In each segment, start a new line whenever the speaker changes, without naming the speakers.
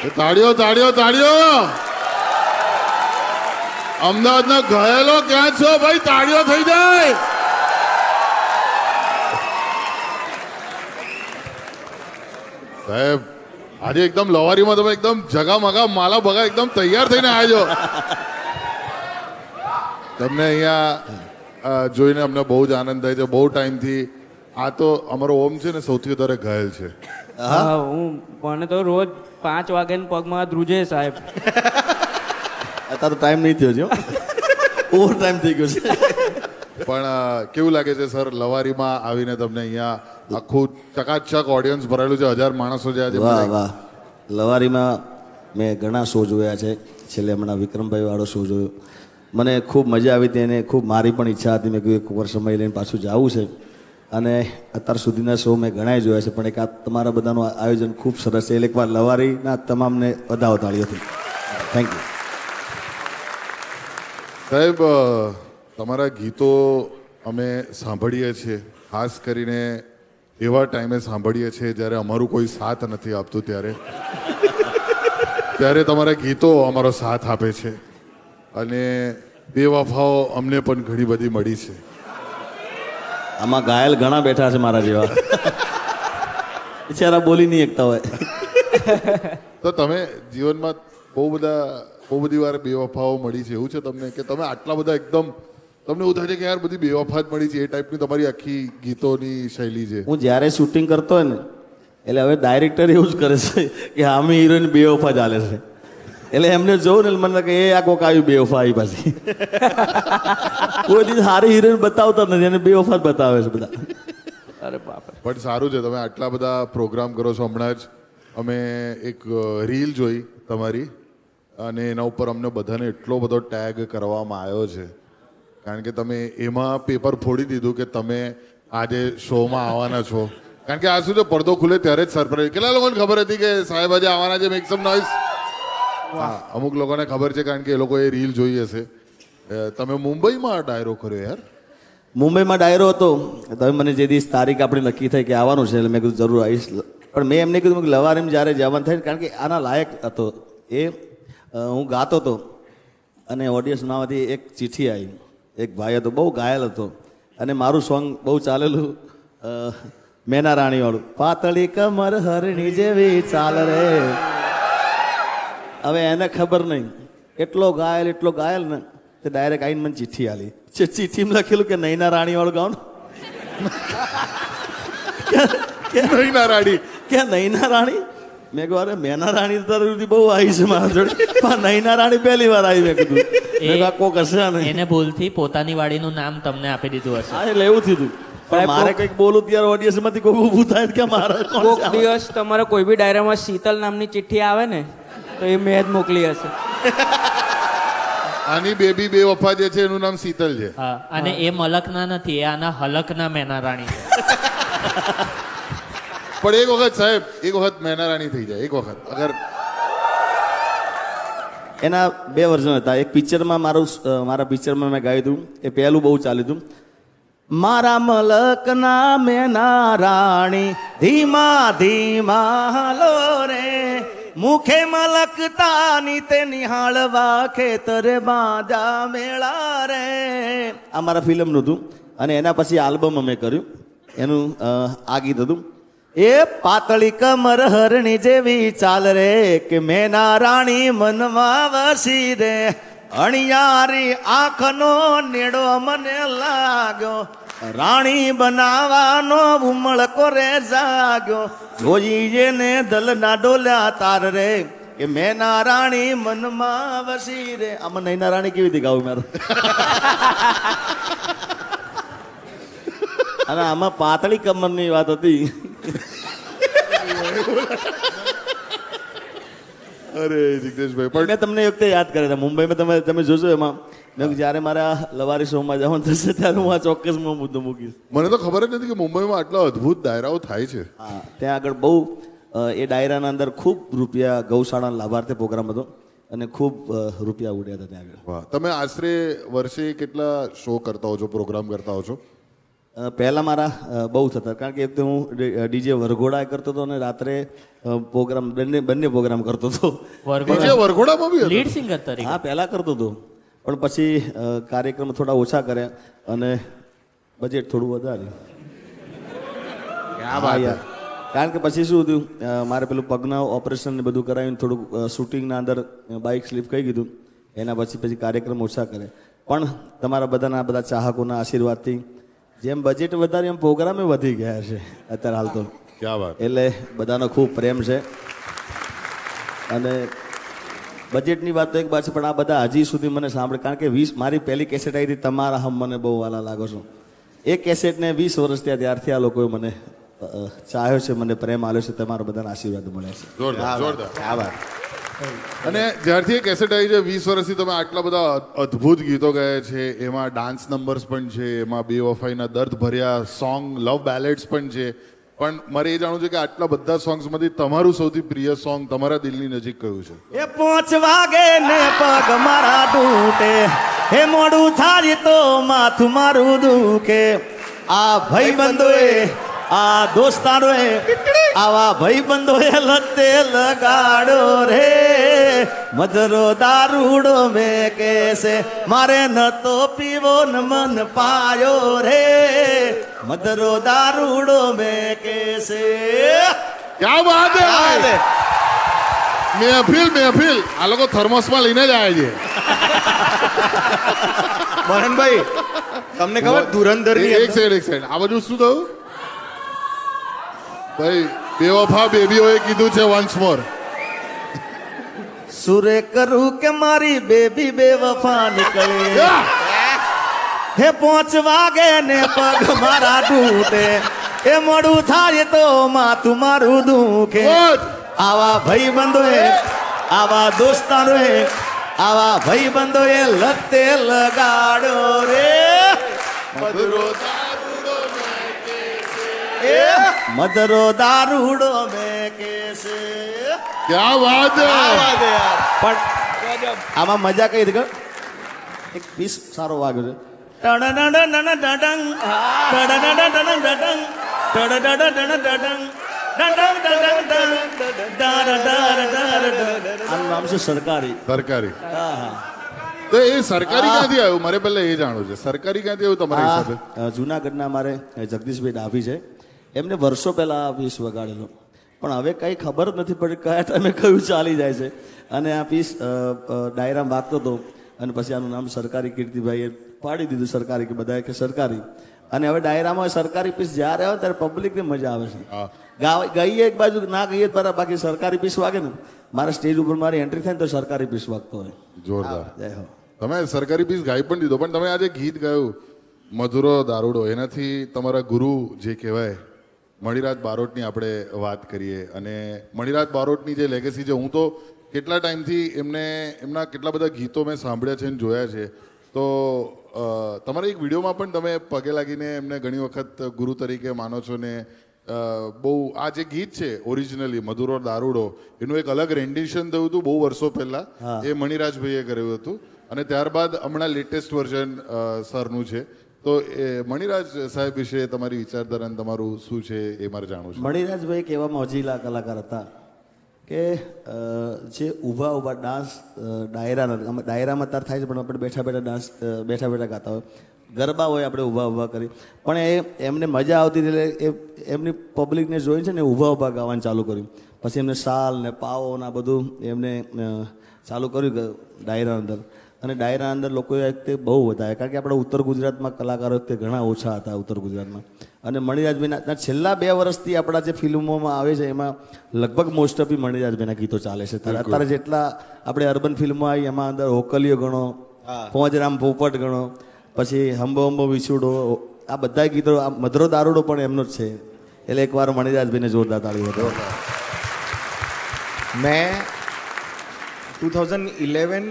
તાળીઓ તાળીઓ તાળીઓ. અમદાવાદના ઘાયલો ક્યાં છો ભાઈ? તાળીઓ થઈ જાય. સાહેબ આજે એકદમ લવારીમાં તમે એકદમ જગામગા માલા ભગા એકદમ તૈયાર થઈને આવ્યો. તમને અહીંયા જોઈને અમને બહુ જ આનંદ થાય છે. બહુ ટાઈમથી આ તો અમારો ઓમ છે ને સૌથી વધારે ઘાયલ છે.
હા હું મને તો રોજ 5 વાગ્યાને પગમાં ધ્રુજે સાહેબ.
અત્યારે ટાઈમ નહીં થયો છે, ઓવર ટાઈમ થઈ ગયો છે.
પણ કેવું લાગે છે સર લવારીમાં આવીને તમને અહીંયા આખું ચકાચક ઓડિયન્સ ભરેલું છે, 1000 માણસો છે આજે?
વાહ વાહ. લવારીમાં મેં ઘણા શો જોયા છે. છેલ્લે હમણાં વિક્રમભાઈ વાળો શો જોયો, મને ખૂબ મજા આવી હતી અને ખૂબ મારી પણ ઈચ્છા હતી. મેં કીધું એક વાર સમય લઈને પાછું જવું છે અને અત્યાર સુધીના શો મેં ઘણા જોયા છે, પણ એક આ તમારા બધાનું આયોજન ખૂબ સરસ છે. એકવાર લવારીના તમામને વધાવો તાળીઓથી. થેન્ક યુ
સાહેબ. તમારા ગીતો અમે સાંભળીએ છીએ, ખાસ કરીને એવા ટાઈમે સાંભળીએ છીએ જ્યારે અમારું કોઈ સાથ નથી આપતું, ત્યારે તમારા ગીતો અમારો સાથ આપે છે. અને બેવફાઓ અમને પણ ઘણી બધી મળી છે.
આમાં ઘાયલ ઘણા બેઠા છે મારા જેવા, બિચારા બોલી નહીં એકતા હોય.
તો તમે જીવનમાં બહુ બધી વાર બેવફાઓ મળી છે, એવું છે તમને કે તમે આટલા બધા એકદમ તમને એવું થાય છે કે યાર બધી બેવફા જ મળી છે? એ ટાઈપની તમારી આખી ગીતોની શૈલી છે.
હું જ્યારે શૂટિંગ કરતો હોય ને એટલે હવે ડાયરેક્ટર એવું જ કરે છે કે આમે હિરોઈન બેવફા ચાલે છે, એટલે એમને જોઉં ને મને કે એ આ કોક આવ્યું બેવફા આવી પાછી. કોઈ દિવસ સારી હિરોઈન બતાવતા નથી, એને બેવફા જ બતાવે છે બધા.
અરે બાપ.
પણ સારું છે તમે આટલા બધા પ્રોગ્રામ કરો છો. હમણાં જ અમે એક રીલ જોઈ તમારી અને એના ઉપર અમને બધાને એટલો બધો ટેગ કરવામાં આવ્યો છે, કારણ કે તમે એમાં પેપર ફોડી દીધું કે તમે આજે શોમાં આવવાના છો. કારણ કે આ શું છે, પડદો ખુલે ત્યારે જ સરપ્રાઈઝ. કેટલા લોકોને ખબર હતી કે સાહેબ આજે આવવાના છે? મેક સમ નોઈઝ. હા, અમુક લોકોને ખબર છે કારણ કે એ લોકોએ રીલ જોઈ હશે. તમે મુંબઈમાં ડાયરો કર્યો યાર?
મુંબઈમાં ડાયરો હતો. તમે મને જે દિવસ તારીખ આપણી નક્કી થઈ કે આવવાનું છે એટલે મેં કીધું જરૂર આવીશ, પણ મેં એમને કીધું કે લવારીમાં જ્યારે જવાનું થાય, કારણ કે આના લાયક હતો એ. હું ગાતો હતો અને ઓડિયન્સમાંથી એક ચિઠ્ઠી આવી. એક ભાઈ હતો, બહુ ઘાયલ હતો અને મારું સોંગ બહુ ચાલેલું, મેના રાણી વાળું, પાતળી કમર હરણી જેવી ચાલ રે. હવે એને ખબર નહીં, એટલો ઘાયલ ને તે ડાયરેક્ટ આવીને મને ચિઠ્ઠી આલી. ચિઠ્ઠીમાં લખેલું કે નૈના રાણી વાળું ગાઉં
નૈના રાણી
કે નૈના રાણી. મેં કહ્યું અરે મેના રાણી તારી સુધી બહુ આવી છે મારા જોડે, પણ નૈના રાણી પહેલી વાર આવી. મેં કીધું કોક હશે ને
એને ભૂલથી પોતાની વાડીનું નામ તમને આપી દીધું હશે.
હા એટલે એવું થયું. પણ મારે કંઈક બોલું ત્યારે ઓડિયન્સ માંથી કોઈ ઊભું થાય કે મારા
કોક દિવસ તમારે કોઈ બી ડાયરામાં શીતલ નામની ચિઠ્ઠી આવે ને તો એ મેં જ મોકલી હશે.
આની બેબી બેવફા જે છે એનું નામ શીતલ છે.
હા, અને એ મલકના નથી, એ આના હલકના મેના રાણી છે.
પણ એક વખત સાહેબ, એક વખત મેના રાણી થઈ જાય. એક વખત અગર
એના 2 વર્ઝન હતા. એક પિક્ચરમાં મારા પિક્ચરમાં મેં ગાયું હતું, એ પહેલું બહુ ચાલ્યું હતું. મારા મલકના મેના રાણી ધીમા ધીમા હાલો રે, મુખે મલકતાની તે નિહાળવા ખેતરે બાંધા મેળા રે. આ મારા ફિલ્મનું હતું અને એના પછી આલ્બમ અમે કર્યું. એનું આ ગીત હતું, એ પાતળી કમર હરણી જેવી ચાલ રે, કે મેના રાણી મનમાં વસી રે, અણિયારી આંખનો નેડો મને લાગ્યો, રાણી બનાવવાનો ઉમળકો રે જાગ્યો, જોઈ જેને દલના ડોલ્યા તાર રે, કે મેના રાણી મનમાં વસી રે. આમાં નૈના રાણી કેવી રીતે ગાવું મારું? અને આમાં પાતળી કમરની વાત હતી.
અરે જિગ્નેશભાઈ, પણ
મેં તમને એક વખતે યાદ કર્યા હતા મુંબઈમાં, તમે જોશો એમાં, જ્યારે મારા લવારી શોમાં જવાનું થશે ત્યારે હું આ ચોક્કસ મુદ્દો મૂકીશ.
મને તો ખબર જ નથી કે મુંબઈમાં આટલા અદ્ભુત ડાયરાઓ થાય છે.
હા, ત્યાં આગળ બહુ એ ડાયરાના અંદર ખૂબ રૂપિયા, ગૌશાળાના લાભાર્થે પ્રોગ્રામ હતો અને ખૂબ રૂપિયા ઉડ્યા હતા ત્યાં આગળ.
વાહ. તમે આશરે વર્ષે કેટલા શો કરતા હો છો, પ્રોગ્રામ કરતા હો છો?
પહેલાં મારા બહુ થતા, કારણ કે એક તો હું ડીજે વરઘોડા કરતો હતો અને રાત્રે પ્રોગ્રામ બંને પ્રોગ્રામ કરતો હતો.
બીજે વરઘોડામાં બી હતો?
લીડ સિંગર તરીકે.
હા, પહેલાં કરતો હતો, પણ પછી કાર્યક્રમ થોડા ઓછા કર્યા અને બજેટ થોડું વધાર્યું. હા યાર, કારણ કે પછી શું થયું, મારે પેલું પગના ઓપરેશન ને બધું કરાવીને થોડુંક શૂટિંગના અંદર બાઇક સ્લીપ કહી કીધું, એના પછી કાર્યક્રમ ઓછા કરે. પણ તમારા બધાના બધા ચાહકોના આશીર્વાદથી જેમ બજેટ વધારે એમ પ્રોગ્રામે વધી ગયા છે અત્યારે હાલ તો.
ક્યાં વાત.
એટલે બધાનો ખૂબ પ્રેમ છે. અને બજેટની વાત તો એક બાજુ, પણ આ બધા હજી સુધી મને સાંભળે, કારણ કે મારી પહેલી કેસેટ આવી હતી તમારા હમ મને બહુ વાલા લાગો છો. એ કેસેટને 20 વર્ષ થયા, ત્યારથી આ લોકોએ મને ચાહ્યો છે, મને પ્રેમ આપ્યો છે, તમારા બધાના આશીર્વાદ મળ્યા છે.
જોરદાર જોરદાર.
આભાર.
અને જ્યારથી એ કેસેટ આવી છે 20 વર્ષથી તમે આટલા બધા અદ્ભુત ગીતો ગાયા છે, એમાં ડાન્સ નંબર્સ પણ છે, એમાં બેવફાઈના દર્દ ભર્યા સોંગ, લવ બેલેડ્સ પણ છે. પણ મારે એ જાણવું છે કે આટલા બધા સોંગ્સમાંથી તમારું સૌથી પ્રિય સોંગ તમારા દિલની નજીક કયું છે?
એ 5 વાગે ને પગ મારા તૂટે, હે મોડું થાય તો માથું મારું દુખે, આ ભાઈબંધોએ આ દોસ્તારોએ આવા ભાઈબંધોએ લતે લગાડો રે, મધરો દારૂડો મેં કેસે મારે ન તો પીવો ન મન પાયો રે, મધરો દારૂડો મેં કેસે.
ક્યાં વાત હે! મહેફિલ આ લોકો થર્મોસમાં લઈને જ આવે છે.
મોહનભાઈ, તમને ખબર ધુરંધરની
એક સેકન્ડ આ બાજુ શું થયું ભાઈ? બેવફા બેબીઓએ કીધું છે વન્સ મોર.
સુરે કરું કે મારી બેબી બેવફા નીકળે, હે 5 વાગે ને પગ મારા તૂટે, એ મોડું થાય તો માથું મારું દુખે, આવા ભાઈબંધોએ આવા દોસ્તારોએ આવા ભાઈબંધોએ લતે લગાડો રે, મધુરો મધરો દારૂડો મેં કેસે.
ક્યાં વાત હે!
પણ આમાં મજા કઈ હતી ખબર? એક પીસ સારો વાગ્યો છે. આનું નામ છે સરકારી.
સરકારી.
હા હા.
તો એ સરકારી ક્યાંથી આવ્યું? મારે પહેલા એ જાણવું છે, સરકારી ક્યાંથી આવ્યું તમારા હિસાબે?
જુનાગઢના મારે જગદીશભાઈ ડાભી છે, એમને વર્ષો પહેલા આ પીસ વગાડેલો, પણ હવે કંઈ ખબર જ નથી પડી કયા ટાઈમે કયું ચાલી જાય છે. અને આ પીસ ડાયરામાં વાગતો હતો, અને પછી આનું નામ સરકારી કીર્તિભાઈએ પાડી દીધું, સરકારી કે બધાએ કે સરકારી. અને હવે ડાયરામાં સરકારી પીસ જ્યારે આવે ત્યારે પબ્લિકને મજા આવે છે. ગઈએ એક બાજુ, ના ગઈએ બરાબર, બાકી સરકારી પીસ વાગે ને, મારા સ્ટેજ ઉપર મારી એન્ટ્રી થાય ને તો સરકારી પીસ વાગતો હોય.
જોરદાર.
જય હો.
તમે સરકારી પીસ ગાઈ પણ દીધો, પણ તમે આજે ગીત ગાયું મધુરો દારૂડો, એનાથી તમારા ગુરુ જે કહેવાય મણિરાજ બારોટની આપણે વાત કરીએ. અને મણિરાજ બારોટની જે લેગેસી છે, હું તો કેટલા ટાઈમથી એમના કેટલા બધા ગીતો મેં સાંભળ્યા છે અને જોયા છે. તો તમારા એક વિડીયોમાં પણ તમે પગે લાગીને એમને ઘણી વખત ગુરુ તરીકે માનો છો ને. બહુ આ જે ગીત છે ઓરિજિનલી મધુરો દારૂડો, એનું એક અલગ રેન્ડિશન થયું હતું બહુ વર્ષો પહેલા, એ મણિરાજભાઈએ કર્યું હતું. અને ત્યારબાદ હમણાં લેટેસ્ટ વર્ઝન સરનું છે. તો એ મણિરાજ સાહેબ વિશે તમારી વિચારધારા અને તમારું શું છે એ મારે જાણવું છે.
મણિરાજભાઈ કેવા મોજીલા કલાકાર હતા કે જે ઊભા ઊભા ડાન્સ ડાયરામાં તાર થાય છે, પણ આપણે બેઠા બેઠા ડાન્સ બેઠા બેઠા ગાતા હોય, ગરબા હોય આપણે ઊભા ઊભા કરી, પણ એમને મજા આવતી એટલે એમની પબ્લિકને જોઈને છે ને ઊભા ઊભા ગાવાનું ચાલુ કર્યું. પછી એમને શાલ ને પાવો ને આ બધું એમને ચાલુ કર્યું ડાયરા અંદર. અને ડાયરા અંદર લોકો વખતે બહુ વધારે, કારણ કે આપણા ઉત્તર ગુજરાતમાં કલાકારો વખતે ઘણા ઓછા હતા ઉત્તર ગુજરાતમાં. અને મણિરાજભાઈના છેલ્લા 2 વર્ષથી આપણા જે ફિલ્મોમાં આવે છે એમાં લગભગ મોસ્ટ ઓફ મણિરાજભાઈના ગીતો ચાલે છે. અત્યારે જેટલા આપણે અર્બન ફિલ્મો આવી એમાં અંદર હોકલીઓ ગણો, પોંજરામ પોપટ ગણો, પછી હંબો હંબો વિછુડો, આ બધા ગીતો, આ મધરો દારૂડો પણ એમનો જ છે. એટલે એકવાર મણિરાજભાઈને જોરદાર તાળી હતો.
મેં 2011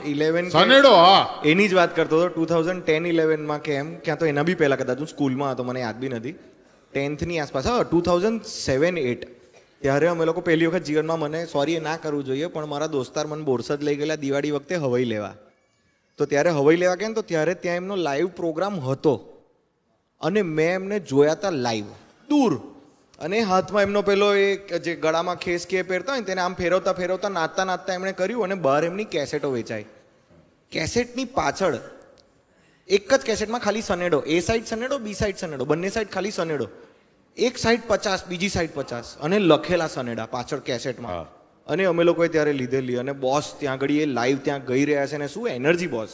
સનેડો, હા,
એની જ વાત કરતો હતો. 2010-11માં કે એમ, ક્યાં તો એના બી પહેલાં કદાચ હું સ્કૂલમાં હતો, મને યાદ બી નથી, 10thની આસપાસ. હા, 2007-8 ત્યારે અમે લોકો પહેલી વખત જીવનમાં, મને સોરી એ ના કરવું જોઈએ, પણ મારા દોસ્તાર મને બોરસદ લઈ ગયેલા દિવાળી વખતે હવાઈ લેવા. તો ત્યારે હવાઈ લેવા ગયા ને, તો ત્યારે ત્યાં એમનો લાઈવ પ્રોગ્રામ હતો. અને મેં એમને જોયા હતા લાઈવ દૂર, અને હાથમાં એમનો પેલો એક જે ગળામાં ખેસ કે પહેરતા હોય ને તેને આમ ફેરવતા ફેરવતા નાચતા નાચતા એમણે કર્યું, અને બહાર એમની કેસેટો વેચાય. કેસેટની પાછળ એક જ કેસેટમાં ખાલી સનેડો, એ સાઈડ સનેડો, બી સાઈડ સનેડો, બંને સાઈડ ખાલી સનેડો, એક સાઈડ 50, બીજી સાઈડ 50, અને લખેલા સનેડા પાછળ કેસેટમાં. અને અમે લોકોએ ત્યારે લીધેલી, અને બોસ ત્યાં આગળ એ લાઈવ ત્યાં ગઈ રહ્યા છે, ને શું એનર્જી બોસ,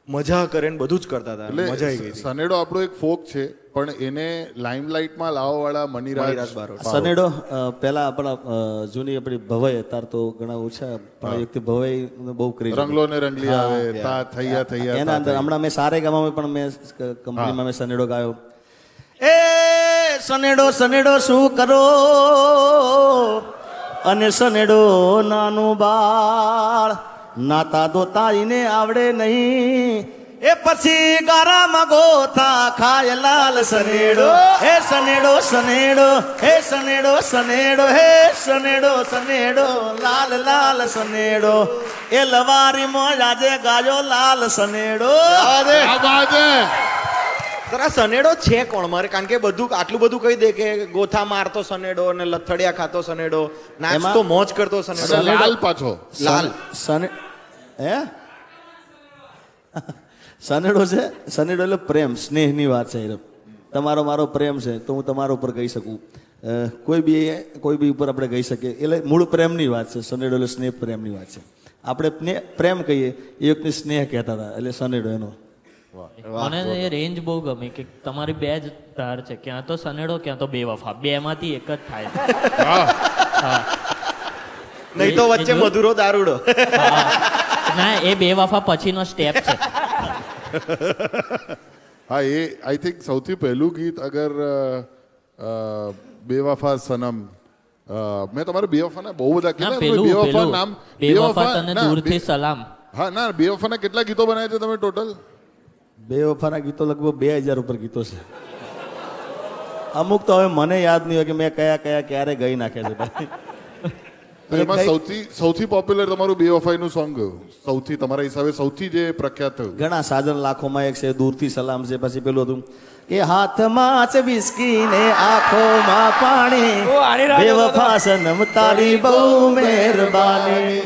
મજા કરે ને બધું જ કરતા હતા, મજા આવી ગઈ
એટલે
હતી.
સનેડો આપણો એક ફોક છે, પણ એને લાઇમલાઇટમાં લાવવા વાળા
મણિરાજ
મણિરાજ
બારોટ.
સનેડો પહેલા આપણા જૂની આપણી ભવાઈ, અત્યારે તો ઘણા ઓછા, પણ એક ભવાઈ બહુ ક્રેઝ.
રંગલો ને રંગલી આવે, તા થૈયા થૈયા
એના અંદર હમણાં મેં સારે ગામમાં પણ મેં કંપનીમાં મેં સનેડો ગાયો. એ સનેડો સનેડો શું કરો, અને સનેડો નાનું બાળ, નાતા ધોતા એને આવડે નહીં, એ પછી ગારામાં ગોથા ખાય લાલ સનેડો. હે સનેડો સનેડો, હે સનેડો સનેડો, હે સનેડો સનેડો, લાલ લાલ સનેડો, એ લવારીમાં આજે ગાયો લાલ સનેડો.
આ સનેડો છે કોણ મારે? કારણ કે બધું આટલું બધું કહી દે કે ગોથા મારતો સનેડો, અને લથડિયા ખાતો સનેડો, નાચતો મોજ કરતો સનેડો.
અને લાલ પાછો
લાલ
સને હે સનેડો છે. સનેડો એટલે પ્રેમ, સ્નેહની વાત છે. તમારો મારો પ્રેમ છે તો હું તમારા ઉપર કહી શકું, કોઈ બી ઉપર આપણે કહી શકીએ, એટલે મૂળ પ્રેમની વાત છે. સનેડો એટલે સ્નેહ, પ્રેમની વાત છે. આપણે પ્રેમ કહીએ, એ વખતે સ્નેહ કહેતા હતા, એટલે સનેડો એનો.
મને એ રેન્જ બહુ ગમી કે તમારી બે જ ધાર છે, ક્યાં તો સનેડો ક્યાં તો બેવફા, બે માંથી એક જ થાય. હા.
નહીં તો વચ્ચે મધુરો દારૂડો.
હા. ના, એ બેવફા પછીનો સ્ટેપ છે.
હા, એ આઈ થિંક સૌથી પહેલું ગીત અગર બેવફા સનમ, મેં તમારે બેવફાના બહુ બધા
ના,
કીધા.
પેલું
બેવફા
પેલું
નામ,
બેવફા તને
ના,
દૂરથી સલામ.
હા ના, બેવફાના કેટલા ગીતો બનાવ્યા છે તમે ટોટલ?
બેવફાના ગીતો લગભગ 2000 ઉપર ગીતો છે. અમુક તો હવે મને યાદ નહીં હોય કે મેં કયા કયા ક્યારે ગઈ નાખ્યા છે ભાઈ.
તો એમાં સૌથી પોપ્યુલર તમારું બેવફાઈનું સોંગ કયું? સૌથી તમારા હિસાબે સૌથી જે પ્રખ્યાત થયું?
ઘણા સાજન લાખોમાં એક છે, દૂરથી સલામ છે, પછી પેલું હતું કે હાથમાં છે વિસ્કી ને આંખોમાં પાણી, બેવફા સનમ તારી બહુ મહેરબાની.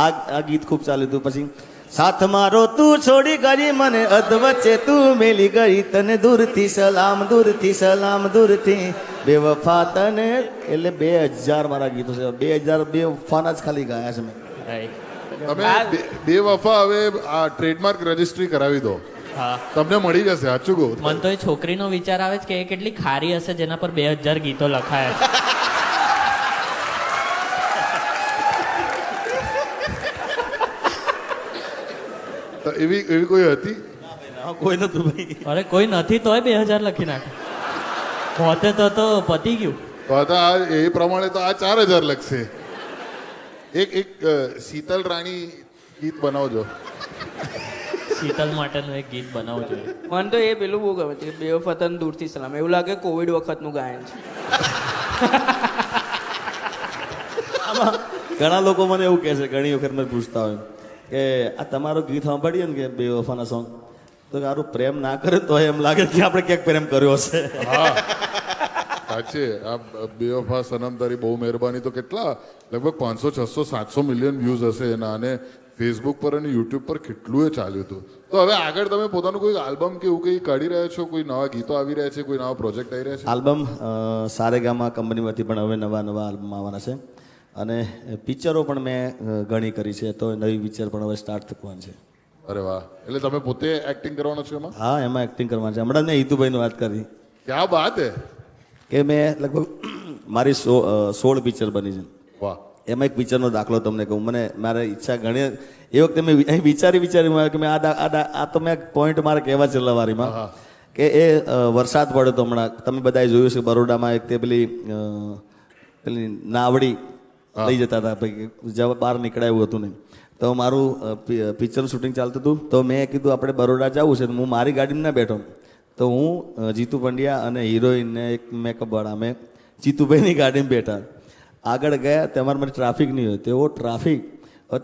આ ગીત ખૂબ ચાલ્યું હતું. પછી સાથ મારો તું છોડી ગઈ મને, અધવચ્ચે તું મેલી ગઈ, તને દૂરથી સલામ, દૂરથી સલામ, દૂરથી બેવફા તને. એટલે 2000 મારા ગીતો છે. 2000 બેવફાના જ ખાલી ગાયા છે મેં.
તમે બેવફા હવે આ ટ્રેડમાર્ક રજિસ્ટ્રી કરાવી દો,
હા,
તમને મળી જશે. સાચું કહું?
મને તો એ છોકરીનો વિચાર આવે છે કે એ કેટલી ખારી હશે જેના પર 2000 ગીતો લખાયા છે.
તો એવી કોઈ હતી?
કોઈ નતું ભાઈ.
અરે કોઈ નથી તોય 2000 લખી નાખે. પોતે તો પતી ગયું.
તો આ એ પ્રમાણે તો આ 4000 લખશે. એક શીતલ રાણી ગીત બનાવજો.
શીતલ માટેનું એક ગીત બનાવવું જોઈએ.
મને તો એ પેલું બહુ ગમે છે, બેવફા તને દૂરથી સલામ. એવું લાગે કોવિડ વખતનું ગાયન છે.
આમાં ઘણા લોકો મને એવું કહે છે, ઘણી વખત મને પૂછતા હોય કે આ તમારું ગીત સાંભળીએ ને કે બેવફાના સોંગ, તો સારું પ્રેમ ના કરે તો એમ લાગે કે આપણે ક્યાંક પ્રેમ કર્યો હશે.
હા સાચે, આ બેવફા સનમ તારી બહુ મહેરબાની તો કેટલા લગભગ 500, 600, 700 મિલિયન વ્યૂઝ હશે એના, અને ફેસબુક પર અને યુટ્યુબ પર કેટલું એ ચાલ્યું હતું. તો હવે આગળ તમે પોતાનું કોઈ આલ્બમ કે એવું કંઈ કાઢી રહ્યા છો? કોઈ નવા ગીતો આવી રહ્યા છે? કોઈ નવા પ્રોજેક્ટ આવી રહ્યા છે?
આલ્બમ સારેગામા કંપનીમાંથી પણ હવે નવા આલ્બમ આવવાના છે, અને પિક્ચરો પણ મેં ઘણી કરી છે, તો નવી પિક્ચર પણ હવે સ્ટાર્ટ થવાનું છે.
અરે વાહ! એટલે તમે પોતે એક્ટિંગ કરવાનો છો એમાં?
હા, એમાં એક્ટિંગ કરવાની છે. હમણાં મેં હિતુભાઈની વાત કરી
ક્યાં બાત હે
કે મેં લગભગ મારી 16 પિક્ચર બની છે.
વાહ!
એમાં એક પિક્ચરનો દાખલો તમને કહું. મને મારે ઈચ્છા ઘણી, એ વખતે મેં અહીં વિચારી કે મેં આ તો મેં પોઈન્ટ મારે કહેવા છે લવારીમાં કે એ વરસાદ પડ્યો તો હમણાં તમે બધાએ જોયું છે બરોડામાં, એક તે પેલી નાવડી લઈ જતા હતા, પછી બહાર નીકળાય એવું હતું નહીં. તો મારું પિક્ચરનું શૂટિંગ ચાલતું હતું, તો મેં કીધું આપણે બરોડા જવું છે. હું મારી ગાડીમાં ના બેઠો, તો હું જીતુ પંડ્યા અને હિરોઈન ને એક મેકઅપ વાળા અમે જીતુભાઈની ગાડીમાં બેઠા. આગળ ગયા, તમારા માટે ટ્રાફિક નહીં હોય, તેવો ટ્રાફિક.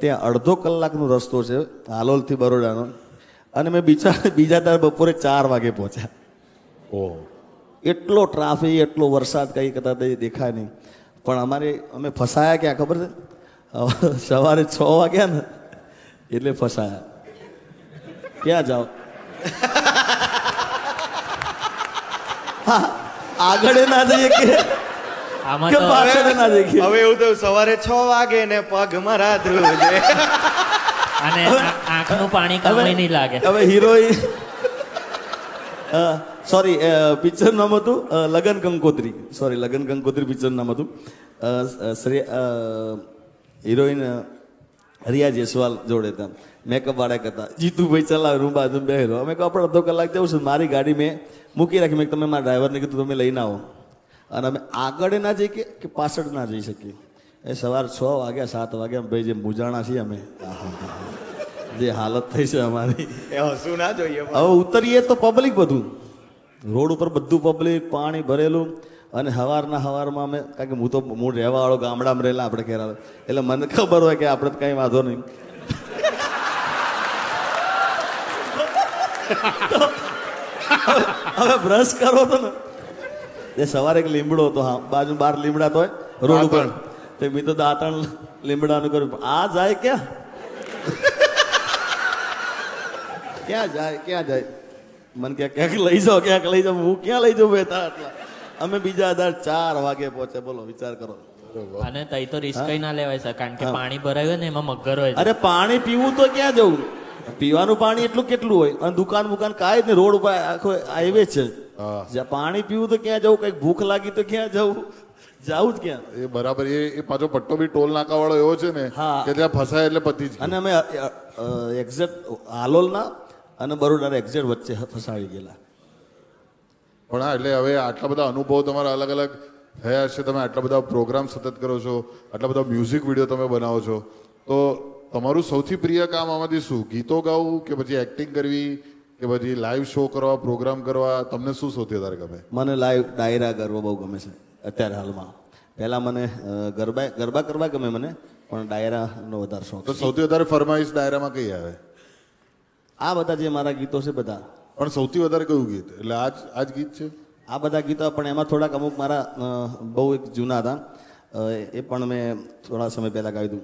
ત્યાં અડધો કલાકનો રસ્તો છે હાલોલથી બરોડાનો, અને મેં બીજા તાર બપોરે 4 વાગે પહોંચ્યા.
ઓહ!
એટલો ટ્રાફિક, એટલો વરસાદ, કંઈ કદાચ દેખાય નહીં. પણ અમે ફસાયા ક્યાં ખબર છે? સવારે 6 વાગ્યા ને એટલે ફસાયા. ક્યાં જાઓ? હા, આગળ ના જઈએ કે
આમાં
કે
તો
પાછળ ના જઈએ.
હવે એવું થયું સવારે 6 વાગે ને પગ મારા ધ્રુજે.
અને આંખનું પાણી કામે નહીં લાગે.
હવે હિરોઈન સોરી પિક્ચર નામ હતું લગન કંકોત્રી. સોરી, લગન કંકોત્રી પિક્ચર નામ હતું. હિરોઈન રિયા જયસ્વાલ જોડે હતા. મેકઅપ વાળા હતા. જીતુભાઈ ચલાવે, રૂમ બાજુ બેહેલો. અમે કહો આપણે અડધો કલાક જવું છું. મારી ગાડી મેં મૂકી રાખી. મેં તમે મારા ડ્રાઈવરને કીધું તમે લઈને આવો. અને અમે આગળ ના જઈ કે પાછળ ના જઈ શકીએ. એ સવાર 6 વાગ્યા 7 વાગ્યા ભાઈ જે મૂંઝાણા છીએ અમે, જે હાલત થઈ છે અમારી.
એ હસવું ના જોઈએ.
હવે ઉતરીએ તો પબ્લિક બધું, રોડ ઉપર બધું પબ્લિક, પાણી ભરેલું. અને હવારમાં અમે, કારણ કે હું રહેવા વાળો ગામડામાં રહેલા આપણે ખેરાલ, એટલે મને ખબર હોય કે આપણે કઈ વાંધો નહીં. હવે બ્રશ કરો તો ને એ સવારે એક લીમડો હતો, હા બાજુ 12 લીમડા તો હોય રોડ ઉપર, તો મેં તો દાંતણ લીમડાનું કર્યું. આ જાય ક્યાં જાય મને ક્યાંક લઈ જાઓ, ક્યાંક લઈ જાઓ. હું ક્યાં લઈ જાઉં બેટા? આટલા અમે બીજા 4 વાગે પહોંચે. બોલો, વિચાર કરો.
અને તઈ તો રિસ્ક ના લેવાય સર, કારણ કે પાણી ભરાયું ને એમાં મગર હોય છે.
અરે પાણી પીવું તો ક્યાં જવું? પીવાનું પાણી એટલું કેટલું હોય? અને દુકાન કાંઈ જ નહીં, રોડ ઉપર આખો હાઈવે છે. જ્યાં પાણી પીવું તો ક્યાં જવું? કઈક ભૂખ લાગી તો ક્યાં જવું? જાવું જ ક્યાં?
એ બરાબર. એ પાછો પટ્ટો બી ટોલ નાકા વાળો એવો છે ને
હા.
કે ત્યાં ફસાય એટલે પતી જ.
અને અમે એક્ઝેક્ટ હાલોલના અને બરોડા એક્ઝેક્ટ વચ્ચે ફસાવી ગયેલા.
પણ હા, એટલે હવે આટલા બધા અનુભવો તમારા અલગ અલગ થયા છે. તમે આટલા બધા પ્રોગ્રામ સતત કરો છો, આટલા બધા મ્યુઝિક વિડીયો તમે બનાવો છો, તો તમારું સૌથી પ્રિય કામ આમાંથી શું? ગીતો ગાવું કે પછી એક્ટિંગ કરવી કે પછી લાઈવ શો કરવા, પ્રોગ્રામ કરવા? તમને શું સૌથી વધારે ગમે?
મને લાઈવ ડાયરા કરવા બહુ ગમે છે અત્યારે હાલમાં. પહેલાં મને ગરબા કરવા ગમે મને, પણ ડાયરાનો વધારે શોખ
તો
છે.
સૌથી વધારે ફરમાઈશ ડાયરામાં કઈ આવે?
આ બધા જે મારા ગીતો છે બધા.
પણ સૌથી વધારે કયું ગીત? એટલે આજ ગીત છે?
આ બધા ગીતો, પણ એમાં થોડાક અમુક મારા બહુ એક જૂના હતા. એ પણ મેં થોડા સમય પહેલા ગાયું હતું.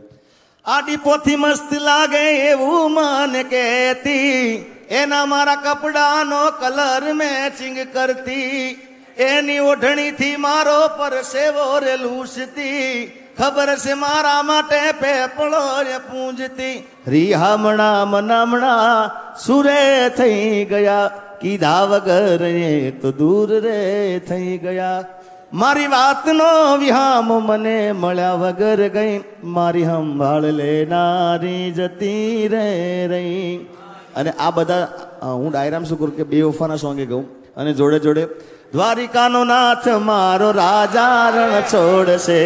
આડી પોથી મસ્ત લાગે એવું મને કહેતી, એના મારા કપડાનો કલર મેચિંગ કરતી, એની ઓઢણીથી મારો પરસેવો રે લૂસતી, ખબર છે મારા માટે પેપળો રે પૂંજતી. રીહામણા મનામણા સુરે થઈ ગયા, કીધા વગર એ તો દૂર રે થઈ ગયા. મારી વાતનો વિહામ મને મળ્યા વગર ગઈ, મારી સંભાળ લેનારી જતી રે રહી. અને આ બધા હું ડાયરામાં શું કરું કે બેવફાના સોંગે ગાઉં, અને જોડે જોડે દ્વારિકાનો નાથ મારો રાજા રણ છોડશે,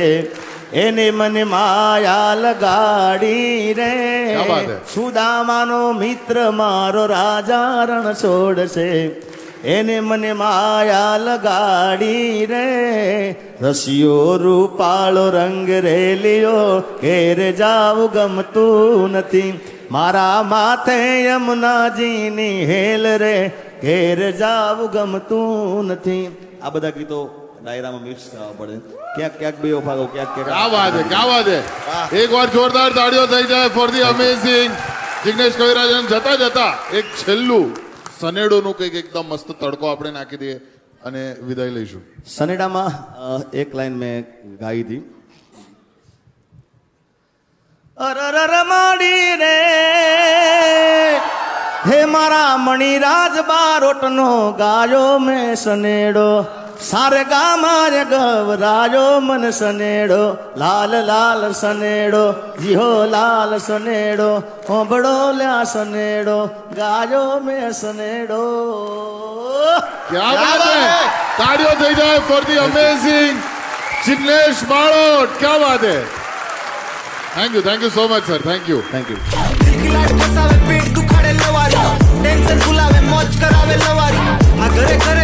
એને મને માયા લગાડી રે. સુદામાનો મિત્ર મારો રાજા રણ છોડશે, એને મને માયા લગાડી રે. રસિયો રૂપાળો રંગ રેલિયો, ઘેર જાવું ગમતું નથી, મારા માથે યમુનાજીની હેલ રે, ઘેર જાવું ગમતું નથી. આ બધા ગીતો ડાયરામાં મિક્સ થવા પડે. ક્યાંક ક્યાંક બે ભાગો, ક્યાંક
ક્યાં વાત છે, ક્યાં વાત છે. એક વાર જોરદાર તાળીઓ થઈ જાય ફોર ધી અમેઝિંગ જિગ્નેશ કવિરાજન. જતા જતા એક છેલ્લું સનેડોનું કંઈક એકદમ મસ્ત તડકો આપણે નાખી દઈએ અને વિદાય લઈશું.
સનેડામાં એક લાઈન મેં ગાઈ હતી. અરર માડી રે હે મારા મણિરાજ બારોટનો ગાયો મેં સનેડો, સારે ગામાં ગવરાયો મન સનેડો, લાલ લાલ સનેડો જીહો લાલ સનેડો, હોંભળો લ્યા સનેડો ગાયો મેં સનેડો.
ક્યાં વાત છે. તાળીઓ થઈ જાય for the amazing Jignesh Balot. ક્યાં વાત છે. Thank you so much sir. Thank you.
પેટ દુખાડે લવારી, ટેન્શન ભૂલાવે મોજ કરાવે લવારી, આ ઘરે ઘરે